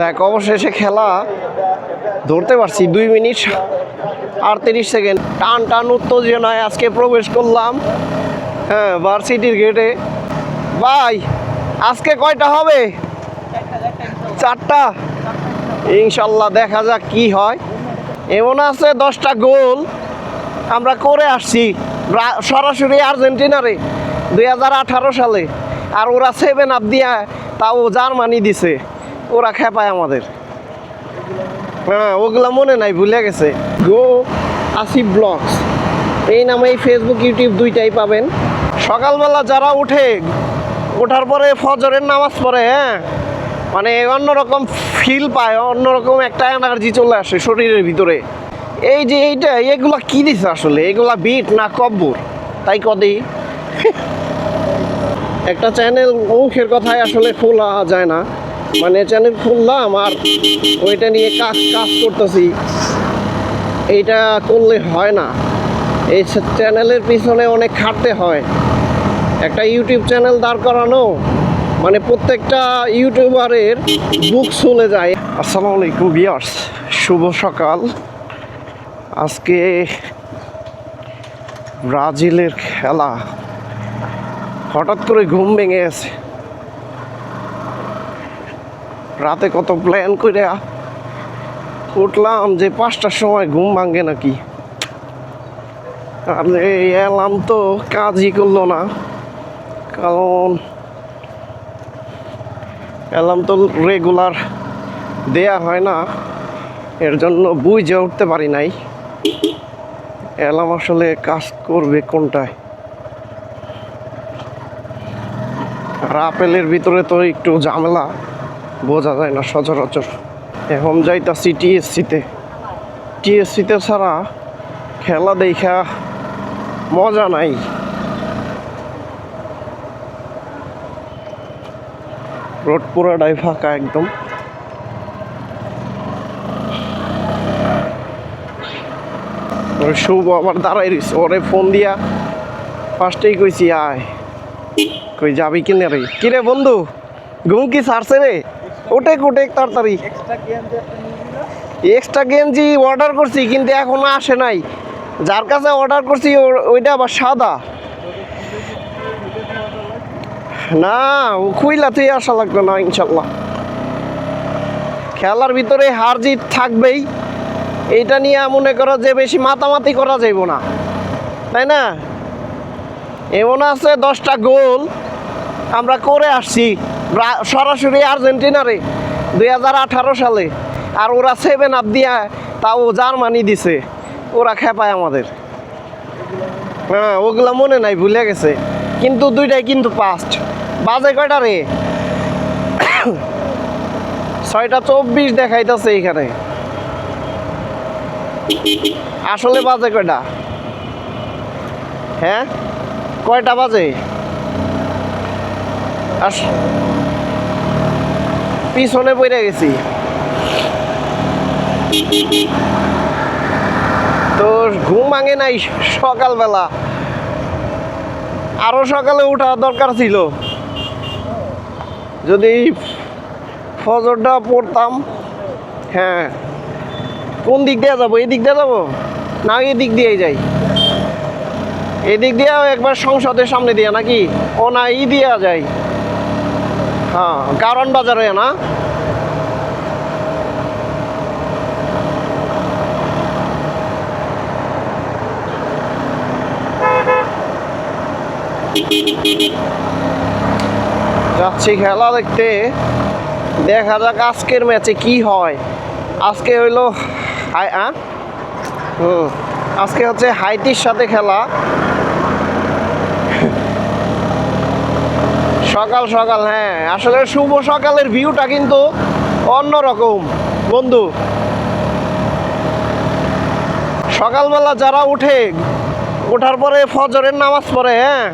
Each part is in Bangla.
দেখ অবশেষে খেলা ধরতে পারছি 2 মিনিট 38 সেকেন্ড টান টান উত্তেজনায় আজকে প্রবেশ করলাম হ্যাঁ ভার্সিটির গেটে। ভাই আজকে কয়টা হবে? 4টা। ইনশাল্লাহ দেখা যাক কি হয়। এমন আছে 10টা গোল আমরা করে আসছি সরাসরি আর্জেন্টিনারে 2018 সালে। আর ওরা 7 আপ দিয়া তাও জার্মানি দিছে, ওরা খেপায় আমাদের। হ্যাঁ ওগুলা মনে নাই, ভুলে গেছে। গো আসিফ ব্লগস এই নামে ফেসবুক ইউটিউব দুইটাই পাবেন। সকালবেলা যারা ওঠার পরে ফজরের নামাজ পড়ে, হ্যাঁ মানে অন্যরকম ফিল পায়, অন্যরকম একটা এনার্জি চলে আসে শরীরের ভিতরে। এই যে এগুলা কি দিছে আসলে? এগুলা বিট না কব্বর তাই কদি একটা চ্যানেল মুখের কথায় আসলে খোলা যায় না, মানে চ্যানেল খুললাম আর ওইটা নিয়ে কাজ করতেছি, এইটা করলে হয় না। এই চ্যানেলের পিছনে অনেক খাটতে হয়। একটা ইউটিউব চ্যানেল দাঁড় করানো মানে প্রত্যেকটা ইউটিউবারের বুক চলে যায়। আসসালামু আলাইকুম ভিউয়ার্স, শুভ সকাল। আজকে ব্রাজিলের খেলা, হঠাৎ করে ঘুম ভেঙে গেছে। রাতে কত প্ল্যান করে উঠলাম যে 5টার সময় ঘুম ভাঙে নাকি, আর এলাম তো কাজই করলো না, কারণ অ্যালার্ম তো রেগুলার দেয়া হয় না, এর জন্য বুঝে উঠতে পারি নাই অ্যালার্ম আসলে কাজ করবে কোনটায়। আর আপেলের ভিতরে তো একটু ঝামেলা, বোঝা যায় না সচরাচর। এখন যাইতাছি টিএসসিতে ছাড়া খেলা দেখা মজা নাই। রোড পুরাটাই ফাঁকা একদম। শুভ আবার দাঁড়াই রইছে, ওরে ফোন দিয়া ফার্স্টেই কইছি আয়, কই যাবি কিনে রে? কিরে বন্ধু ঘুম কি ছাড়ছে রে? ওটে তাড়াতাড়ি। এক্সট্রা গেঞ্জি অর্ডার করছি কিন্তু এখনো আসে নাই। যার কাছে অর্ডার করছি ওইটা আবার সাদা না, ও খুইলা তুই আসা লাগবে না ইনশাল্লাহ। খেলার ভিতরে হার জিত থাকবেই, এইটা নিয়ে মনে করো যে বেশি মাতামাতি করা যাইব না, তাই না? এমন আছে 10টা গোল আমরা করে আসছি সরাসরি আর্জেন্টিনারে 2018 সালে। আর ওরা 7 আপ দিয়া তাও জার্মানি দিছে, ওরা খেপায় আমাদের। হ্যাঁ ওগুলা মনে নাই, ভুলে গেছে। কিন্তু দুইটাই কিন্তু পাস্ট। বাজে কয়টা রে? 6:24 দেখাইতেছে এখানে। আসলে বাজে কয়টা? হ্যাঁ কয়টা বাজে? পিছনে পড়ে গেছি তো ঘুম ভাঙে নাই সকালবেলা। আরো সকালে ওঠা দরকার ছিল, যদি ফজরটা পড়তাম। হ্যাঁ কোন দিক দিয়ে যাবো? এই দিক দিয়ে যাবো না এই দিক দিয়েই যাই? এদিক দিয়েও একবার সংসদের সামনে দিয়ে নাকি? ও না ই দিয়া যায়, হ্যাঁ কারণ বাজারে না। যাচ্ছি খেলা দেখতে, দেখা যাক আজকের ম্যাচে কি হয়। আজকে হইলো আজকে হচ্ছে হাইতির সাথে খেলা। সকাল সকাল, হ্যাঁ আসলে শুভ সকালের ভিউটা কিন্তু অন্যরকম বন্ধু। সকালবেলা যারা ওঠার পরে ফজরের নামাজ পড়ে, হ্যাঁ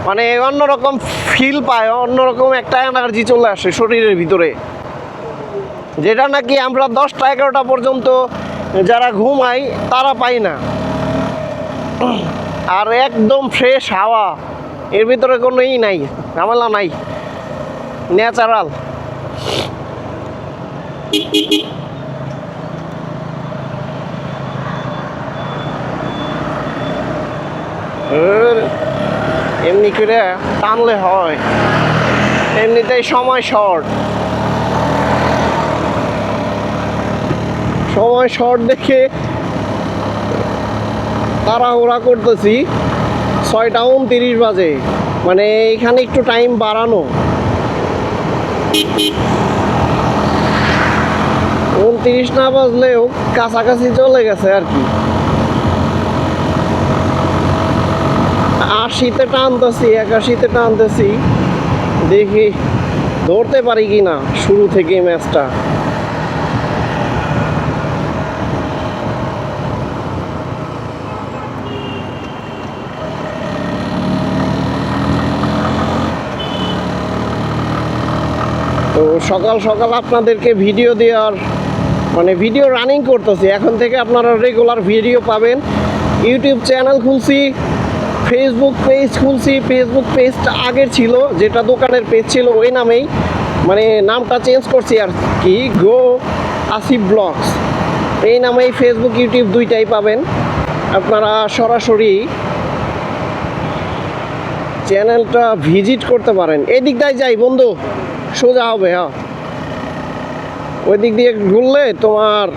মানে অন্যরকম ফিল পায়, অন্যরকম একটা এনার্জি চলে আসে শরীরের ভিতরে, যেটা নাকি আমরা 10টা 11টা পর্যন্ত যারা ঘুমাই তারা পাই না। আর একদম ফ্রেশ হাওয়া, এর ভিতরে কোনো নাই, ঝামেলা নাই, ন্যাচারাল। এমনি করে টানলে হয়, এমনিতেই সময় শর্ট, সময় শর্ট দেখে তাড়াহুড়া করতেছি। 6টা 29 বাজে, মানে এখানে একটু টাইম বাড়ানো, 29 না বাজলেও কাছাকাছি চলে গেছে আর কি। 80-তে টানতেছি, 81-তে টানতেছি, দেখি ধরতে পারি কি না শুরু থেকে ম্যাচটা। তো সকাল সকাল আপনাদেরকে ভিডিও দেওয়ার মানে ভিডিও রানিং করতেছি, এখন থেকে আপনারা রেগুলার ভিডিও পাবেন। ইউটিউব চ্যানেল খুলছি, ফেসবুক পেজ খুলছি। ফেসবুক পেজটা আগের ছিল, যেটা দোকানের পেজ ছিল ওই নামেই, মানে নামটা চেঞ্জ করছি আর কি, গো আসিফ ব্লগস এই নামেই ফেসবুক ইউটিউব দুইটাই পাবেন। আপনারা সরাসরি চ্যানেলটা ভিজিট করতে পারেন। এই দিকটাই যাই বন্ধু, সোজা হবে। হ্যাঁ, ওই দিক দিয়ে ঘুরলে তোমার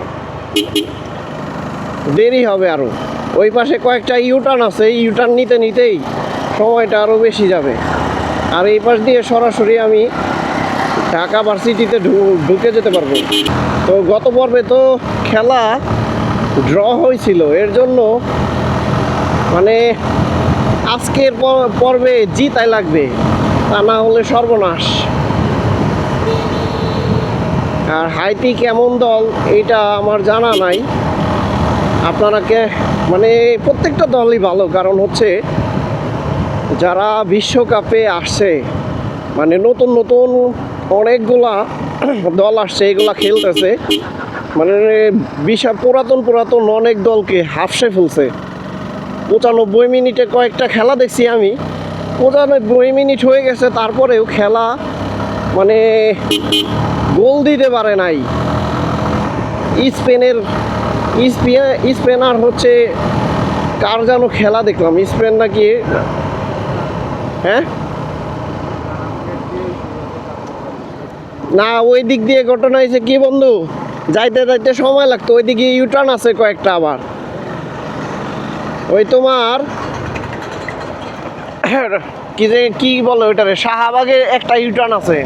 দেরি হবে আরও। ওই পাশে কয়েকটা ইউটার্ন আছে, এই ইউটার্ন নিতে নিতেই সময়টা আরও বেশি যাবে। আর এই পাশ দিয়ে সরাসরি আমি ঢাকা ভার্সিটিতে ঢুকে যেতে পারবো। তো গত পর্বে তো খেলা ড্র হয়েছিল, এর জন্য মানে আজকের পর্বে জিতাই লাগবে, তা না হলে সর্বনাশ। আর হাইতি কেমন দল এটা আমার জানা নাই, আপনারাকে মানে প্রত্যেকটা দলই ভালো, কারণ হচ্ছে যারা বিশ্বকাপে আসছে, মানে নতুন নতুন অনেকগুলা দল আসছে, এগুলা খেলতেছে, মানে বিশাল পুরাতন অনেক দলকে হাফসে ফেলছে। 95 মিনিটে কয়েকটা খেলা দেখছি আমি, 95 মিনিট হয়ে গেছে, তারপরেও খেলা মানে গোল দিতে পারে নাই। স্পেনার হচ্ছে কার যেন খেলা দেখলাম, স্পেন নাকি, হ্যাঁ না, ওই দিক দিয়ে ঘটনা হয়েছে কি বন্ধু, যাইতে যাইতে সময় লাগতো, ওই দিকে ইউটার্ন আছে কয়েকটা, আবার ওই তোমার কি বলে ওইটারে, শাহবাগের একটা ইউটার্ন আছে,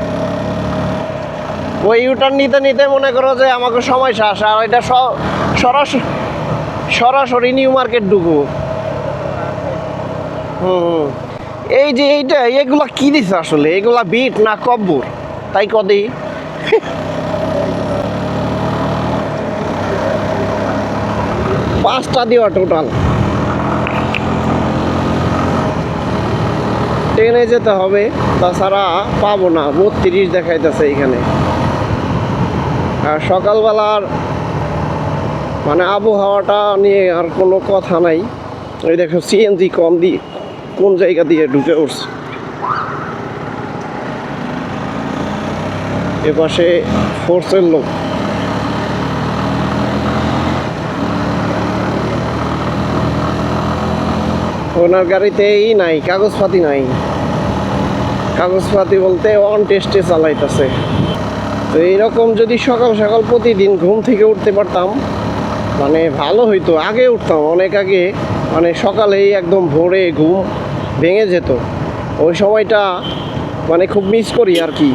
ওই ইউটার্ন নিতে নিতে মনে করো যে আমাকে সময় শেষ। আর এটা সরাসরি নিউ মার্কেট ঢুকবো। এই যে এগুলা কি দিছে আসলে, এগুলা বিট না কব্বর তাই কদি? 5টা দেওয়া টোটাল, ট্রেনে যেতে হবে, তাছাড়া পাবো না। 32 দেখাইতেছে এখানে। আর সকালবেলার মানে আবহাওয়াটা নিয়ে আর কোনো কথা নাই। ওই দেখো সিএনজি কম দিয়ে কোন জায়গা দিয়ে ঢুকে উঠছে। এপাশে ফোর্সের লোক, ওনার গাড়িতেই নাই কাগজপাতি, নাই কাগজপাতি বলতে অন টেস্টে চালাইতেছে। তো এইরকম যদি সকাল সকাল প্রতিদিন ঘুম থেকে উঠতে পারতাম মানে ভালো হইতো। আগে উঠতাম অনেক আগে, মানে সকালেই একদম ভোরে ঘুম ভেঙে যেত। ওই সময়টা মানে খুব মিস করি আর কি,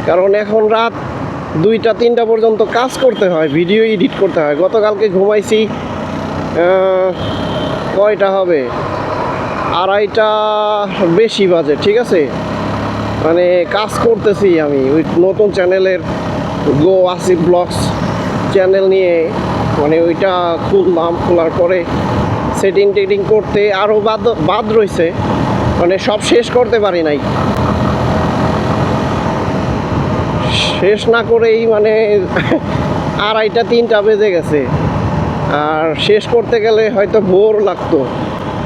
কারণ এখন রাত 2টা 3টা পর্যন্ত কাজ করতে হয়, ভিডিও এডিট করতে হয়। গতকালকে ঘুমাইছি কয়টা হবে, 2:30 বেশি বাজে, ঠিক আছে। মানে কাজ করতেছি আমি ওই নতুন চ্যানেলের গো আসিফ ব্লগস চ্যানেল নিয়ে, মানে ওইটা খুললাম, খোলার পরে সেটিং করতে আরও বাদ রয়েছে, মানে সব শেষ করতে পারি নাই। শেষ না করেই মানে 2:30 3টা বেজে গেছে। আর শেষ করতে গেলে হয়তো ভোর লাগতো।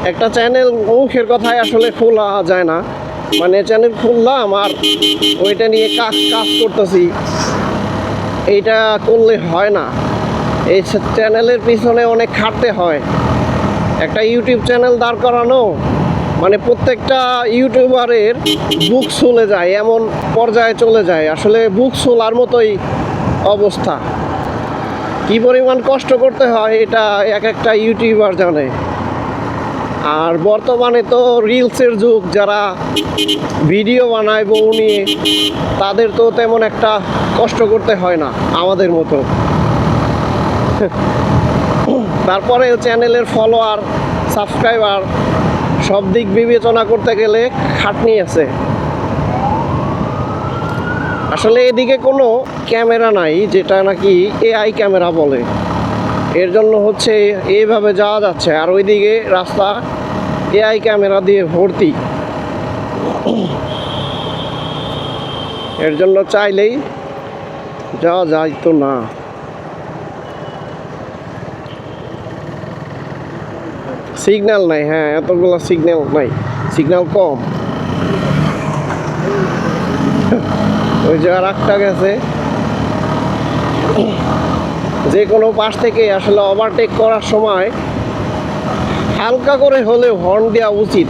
একটা চ্যানেল মুখের কথায় আসলে খোলা যায় না, মানে চ্যানেল খুললাম আর ওইটা নিয়ে কাজ করতেছি, এইটা করলে হয় না। এই চ্যানেলের পিছনে অনেক খাটতে হয়। একটা ইউটিউব চ্যানেল দাঁড় করানো মানে প্রত্যেকটা ইউটিউবারের বুক চলে যায়, এমন পর্যায়ে চলে যায়, আসলে বুক চলার মতোই অবস্থা। কি পরিমাণ কষ্ট করতে হয় এটা এক একটা ইউটিউবার জানে। আর বর্তমানে তো রিলসের যুগ, যারা ভিডিও বানায় বউ নিয়ে তাদের তো তেমন একটা কষ্ট করতে হয় না আমাদের মতো। তারপরে চ্যানেলের ফলোয়ার, সাবস্ক্রাইবার সব দিক বিবেচনা করতে গেলে খাটনি আছে। আসলে এদিকে কোনো ক্যামেরা নাই, যেটা নাকি এআই ক্যামেরা বলে, এর জন্য হচ্ছে এইভাবে যাওয়া যাচ্ছে। আর ওইদিকে রাস্তা এআই ক্যামেরা দিয়ে ভর্তি, এর জন্য চাইলেই যাওয়া যাইতো না। সিগন্যাল নাই, হ্যাঁ এতগুলো সিগন্যাল নাই, সিগন্যাল কম। ওই যে আর একটা গেছে, যে কোনো পাশ থেকে আসলে ওভারটেক করার সময় হালকা করে হলেও হর্ন দেওয়া উচিত।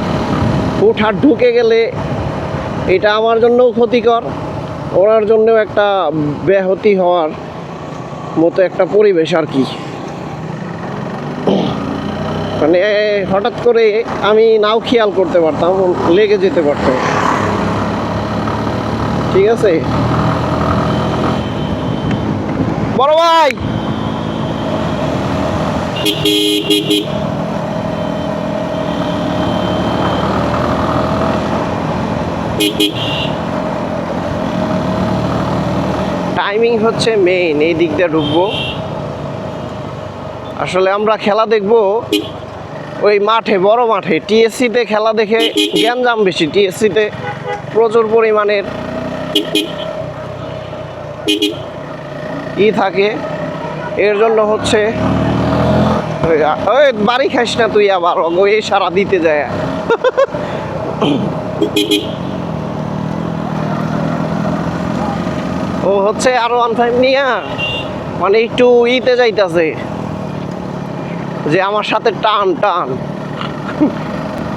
হুটহাট ঢুকে গেলে এটা আমার জন্যও ক্ষতিকর, ওনার জন্যও একটা ব্যাহতি হওয়ার মতো একটা পরিবেশ আর কি। মানে হঠাৎ করে আমি নাও খেয়াল করতে পারতাম, লেগে যেতে পারত। ঠিক আছে বড় ভাই, টাইমিং হচ্ছে মেইন। এই দিক দিয়ে ঢুকবো, আসলে আমরা খেলা দেখবো ওই মাঠে, বড় মাঠে। টিএসসিতে খেলা দেখে গ্যাঞ্জাম বেশি, টিএসসিতে প্রচুর পরিমাণের থাকে, এর জন্য হচ্ছে ওই বাড়ি খাইস না তুই আবার ওই সারা দিতে যায়। ও হচ্ছে আরো অনটাইম নিয়ে মানে একটু ইতে যাইতাছে যে আমার সাথে টান টান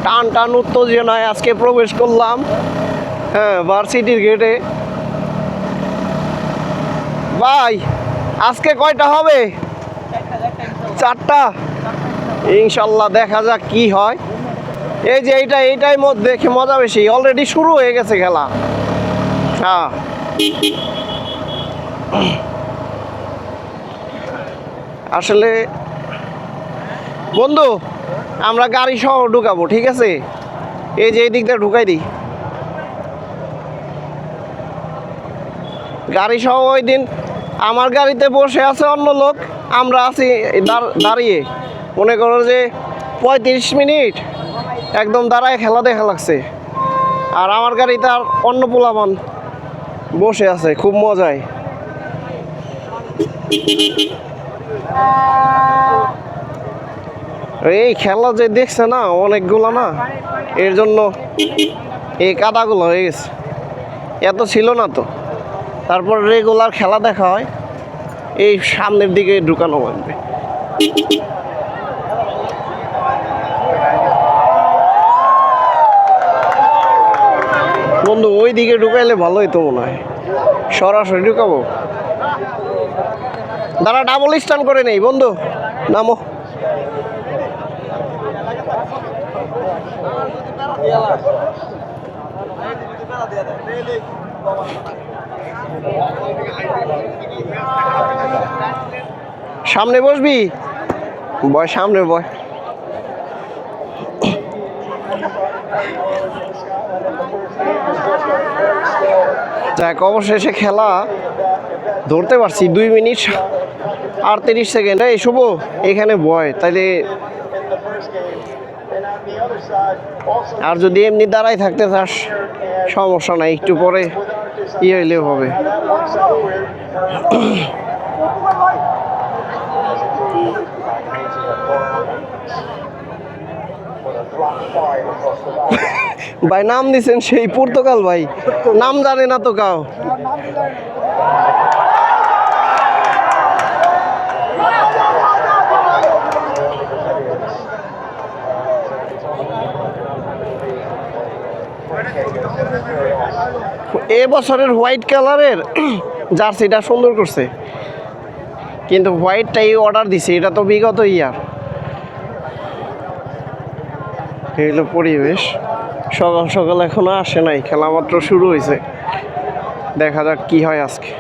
টান টান উত্তেজনায় আজকে প্রবেশ করলাম, হ্যাঁ ভার্সিটির গেটে। ভাই আজকে কয়টা হবে? 4টা। ইনশাল্লাহ দেখা যাক কি হয়। এই যে এইটাই মধ্যে দেখে মজা বেশি। অলরেডি শুরু হয়ে গেছে খেলা। হ্যাঁ আসলে বন্ধু আমরা গাড়ি সহ ঢুকাবো, ঠিক আছে? এই যে এই দিকটা ঢুকাই দিই গাড়ি সহ। ওই দিন আমার গাড়িতে বসে আছে অন্য লোক, আমরা আছি দাঁড়িয়ে। মনে করো যে 35 মিনিট একদম দাঁড়ায় খেলা দেখা লাগছে। আর আমার গাড়িতে আর অন্য পোলাপান বসে আছে, খুব মজায়। এই খেলা যে দেখছে না অনেকগুলো না, এর জন্য এই কাদাগুলো হয়ে গেছে। এত ছিল না তো। তারপর রেগুলার খেলা দেখা হয়, এই সামনের দিকে ঢুকানো লাগবে। বন্ধু ওই দিকে ঢুকাইলে ভালো হইতো মনে হয়, সরাসরি ঢুকাবো। দাঁড়া ডাবল স্ট্যান্ড করে নেই বন্ধু, নামো। সামনে বসবি, বয় সামনে বয়। যাক অবশেষে খেলা ধরতে পারছি। 2 মিনিট 38 সেকেন্ড। এই শুভ এখানে বয়, তাইলে আর যদি এমনি দাঁড়াই থাকতে চাস সমস্যা নাই, একটু পরে হইলেও হবে। ভাই নাম দিছেন সেই পর্তুগাল, ভাই নাম জানে না তো কাউ। এ বছরের হোয়াইট কালারের জার্সিটা সুন্দর করছে, কিন্তু হোয়াইটটাই অর্ডার দিছে, এটা তো বিগত ইয়ার। এই হলো পরিবেশ। সকাল সকাল এখনো আসে নাই, খেলা মাত্র শুরু হয়েছে। দেখা যাক কি হয় আজকে।